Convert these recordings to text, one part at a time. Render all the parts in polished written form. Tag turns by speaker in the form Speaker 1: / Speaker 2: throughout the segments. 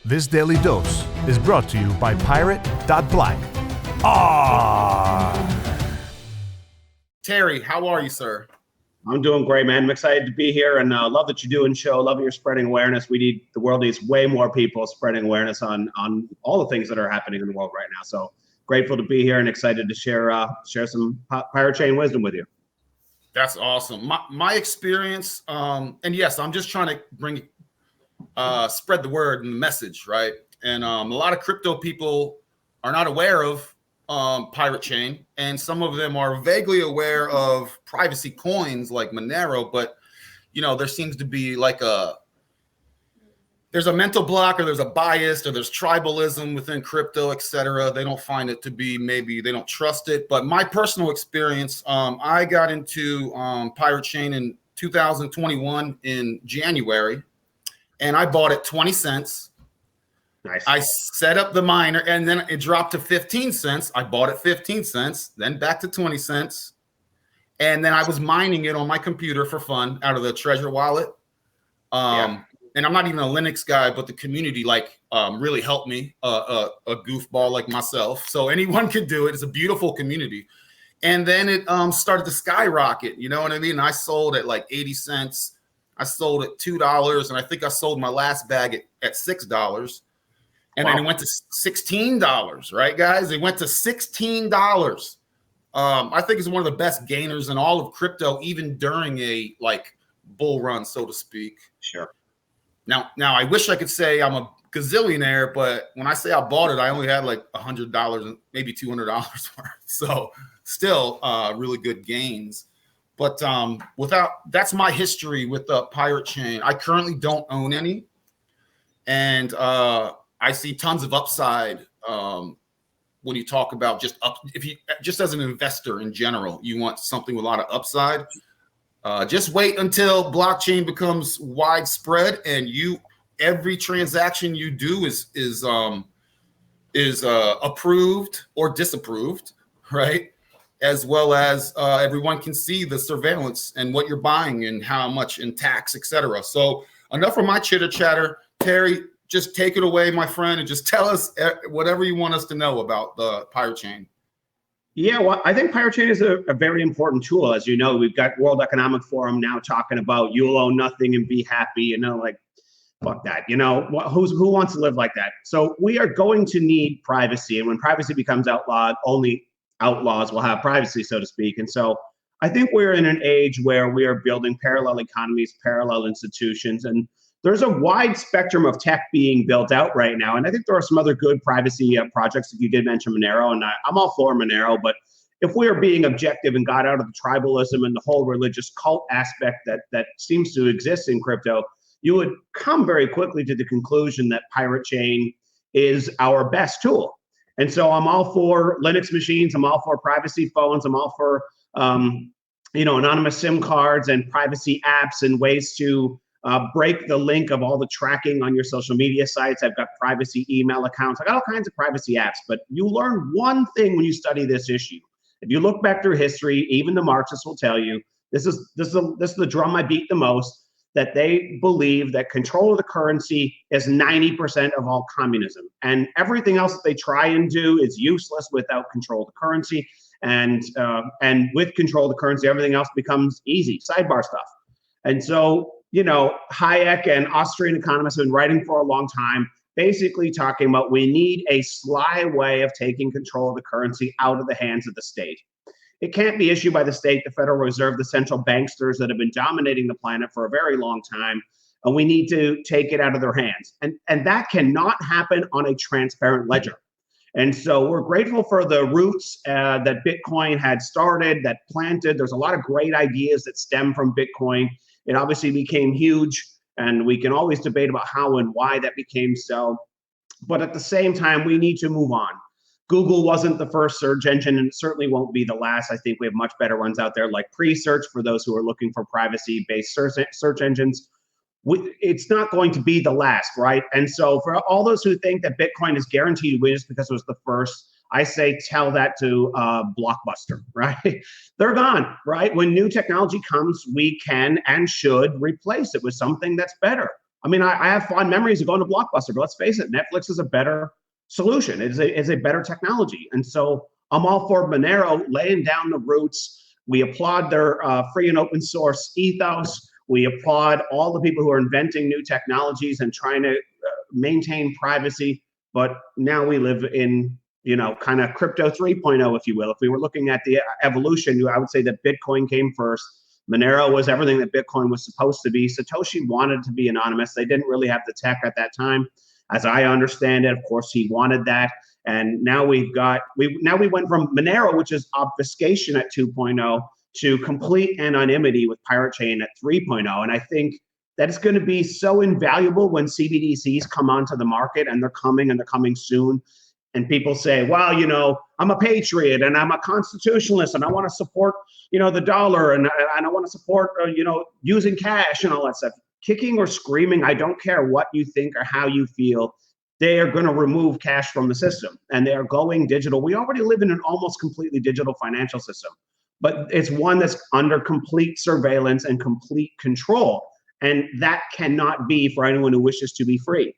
Speaker 1: This daily dose is brought to you by Pirate.Black. ARRR!
Speaker 2: Terry, how are you, sir?
Speaker 3: I'm doing great, man. I'm excited to be here and love that you're doing show. Love that you're spreading awareness. The world needs way more people spreading awareness on all the things that are happening in the world right now. So grateful to be here and excited to share some pirate chain wisdom with you.
Speaker 2: That's awesome. My experience, and yes, I'm just trying to spread the word and the message, right? And a lot of crypto people are not aware of pirate chain, and some of them are vaguely aware of privacy coins like Monero, but there seems to be like there's a mental block, or there's a bias, or there's tribalism within crypto, etc. They don't find it to be, maybe they don't trust it. But my personal experience, I got into pirate chain in 2021 in January, and I bought it 20 cents.
Speaker 3: Nice.
Speaker 2: I set up the miner, and then it dropped to 15 cents. I bought it 15 cents, then back to 20 cents. And then I was mining it on my computer for fun out of the Treasure wallet. And I'm not even a Linux guy, but the community really helped me, a goofball like myself. So anyone can do it. It's a beautiful community. And then it started to skyrocket. You know what I mean? I sold at like 80 cents. I sold at $2. And I think I sold my last bag at $6. And then it went to $16, right, guys? It went to $16. I think it's one of the best gainers in all of crypto, even during a bull run, so to speak.
Speaker 3: Sure.
Speaker 2: Now I wish I could say I'm a gazillionaire, but when I say I bought it, I only had like $100 and maybe $200 worth. So still really good gains. But that's my history with the pirate chain. I currently don't own any, and I see tons of upside when you talk about just as an investor in general, you want something with a lot of upside. Just wait until blockchain becomes widespread, and every transaction you do is approved or disapproved, right? As well as everyone can see the surveillance and what you're buying and how much in tax, etc. So enough of my chitter chatter. Terry, just take it away, my friend, and just tell us whatever you want us to know about the pirate chain.
Speaker 3: Yeah, well, I think pirate chain is a very important tool. As you know, we've got World Economic Forum now talking about you'll own nothing and be happy. Fuck that. Who wants to live like that? So we are going to need privacy, and when privacy becomes outlawed, only outlaws will have privacy, so to speak. And so I think we're in an age where we are building parallel economies, parallel institutions, and there's a wide spectrum of tech being built out right now. And I think there are some other good privacy projects. If you did mention Monero, and I'm all for Monero, but if we are being objective and got out of the tribalism and the whole religious cult aspect that seems to exist in crypto, you would come very quickly to the conclusion that pirate chain is our best tool. And so I'm all for Linux machines. I'm all for privacy phones. I'm all for anonymous SIM cards and privacy apps and ways to break the link of all the tracking on your social media sites. I've got privacy email accounts. I got all kinds of privacy apps. But you learn one thing when you study this issue. If you look back through history, even the Marxists will tell you this is the drum I beat the most. That they believe that control of the currency is 90% of all communism, and everything else that they try and do is useless without control of the currency. And with control of the currency, everything else becomes easy, sidebar stuff. And so, Hayek and Austrian economists have been writing for a long time, basically talking about we need a sly way of taking control of the currency out of the hands of the state. It can't be issued by the state, the Federal Reserve, the central banksters that have been dominating the planet for a very long time. And we need to take it out of their hands. And that cannot happen on a transparent ledger. And so we're grateful for the roots that Bitcoin had started, that planted. There's a lot of great ideas that stem from Bitcoin. It obviously became huge, and we can always debate about how and why that became so. But at the same time, we need to move on. Google wasn't the first search engine, and it certainly won't be the last. I think we have much better ones out there, like Pre-Search, for those who are looking for privacy-based search engines. It's not going to be the last, right? And so for all those who think that Bitcoin is guaranteed to win just because it was the first, I say tell that to Blockbuster, right? They're gone, right? When new technology comes, we can and should replace it with something that's better. I mean, I have fond memories of going to Blockbuster, but let's face it, Netflix is a better solution. It is a better technology. And so I'm all for Monero laying down the roots. We applaud their free and open source ethos. We applaud all the people who are inventing new technologies and trying to maintain privacy. But now we live in, kind of crypto 3.0, if you will. If we were looking at the evolution, I would say that Bitcoin came first. Monero was everything that Bitcoin was supposed to be. Satoshi wanted to be anonymous. They didn't really have the tech at that time. As I understand it, of course, he wanted that. And now we went from Monero, which is obfuscation at 2.0, to complete anonymity with Pirate Chain at 3.0. And I think that is going to be so invaluable when CBDCs come onto the market, and they're coming soon. And people say, well, I'm a patriot and I'm a constitutionalist and I want to support, the dollar and I want to support, using cash and all that stuff. Kicking or screaming, I don't care what you think or how you feel. They are going to remove cash from the system and they are going digital. We already live in an almost completely digital financial system, but it's one that's under complete surveillance and complete control. And that cannot be for anyone who wishes to be free.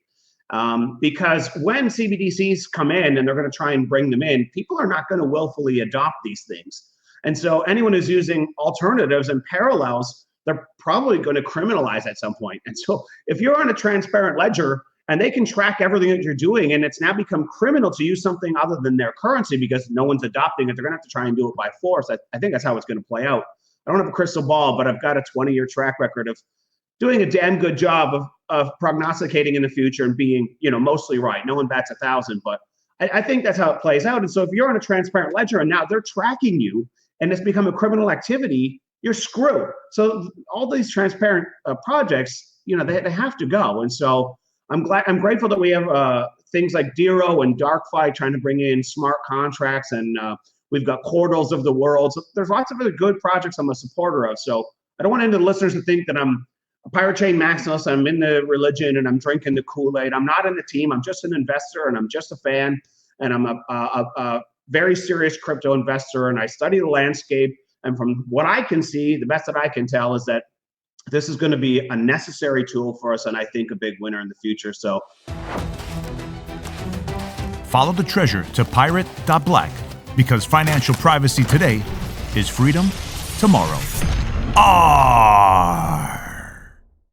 Speaker 3: Because when CBDCs come in and they're going to try and bring them in, people are not going to willfully adopt these things. And so anyone who's using alternatives and parallels, they're probably going to criminalize at some point. And so if you're on a transparent ledger and they can track everything that you're doing, and it's now become criminal to use something other than their currency because no one's adopting it, they're going to have to try and do it by force. I think that's how it's going to play out. I don't have a crystal ball, but I've got a 20-year track record of doing a damn good job of prognosticating in the future and being, mostly right. No one bats 1,000, but I think that's how it plays out. And so if you're on a transparent ledger and now they're tracking you and it's become a criminal activity, you're screwed. So all these transparent projects, they have to go. And so I'm grateful that we have things like Dero and DarkFi trying to bring in smart contracts, and we've got Cordials of the world. So there's lots of other good projects I'm a supporter of. So I don't want any of the listeners to think that I'm a Pirate Chain maximalist, I'm in the religion and I'm drinking the Kool-Aid. I'm not in the team. I'm just an investor and I'm just a fan. And I'm a very serious crypto investor, and I study the landscape. And from what I can see, the best that I can tell is that this is going to be a necessary tool for us, and I think a big winner in the future. So
Speaker 1: follow the treasure to pirate.black, because financial privacy today is freedom tomorrow. ARRR!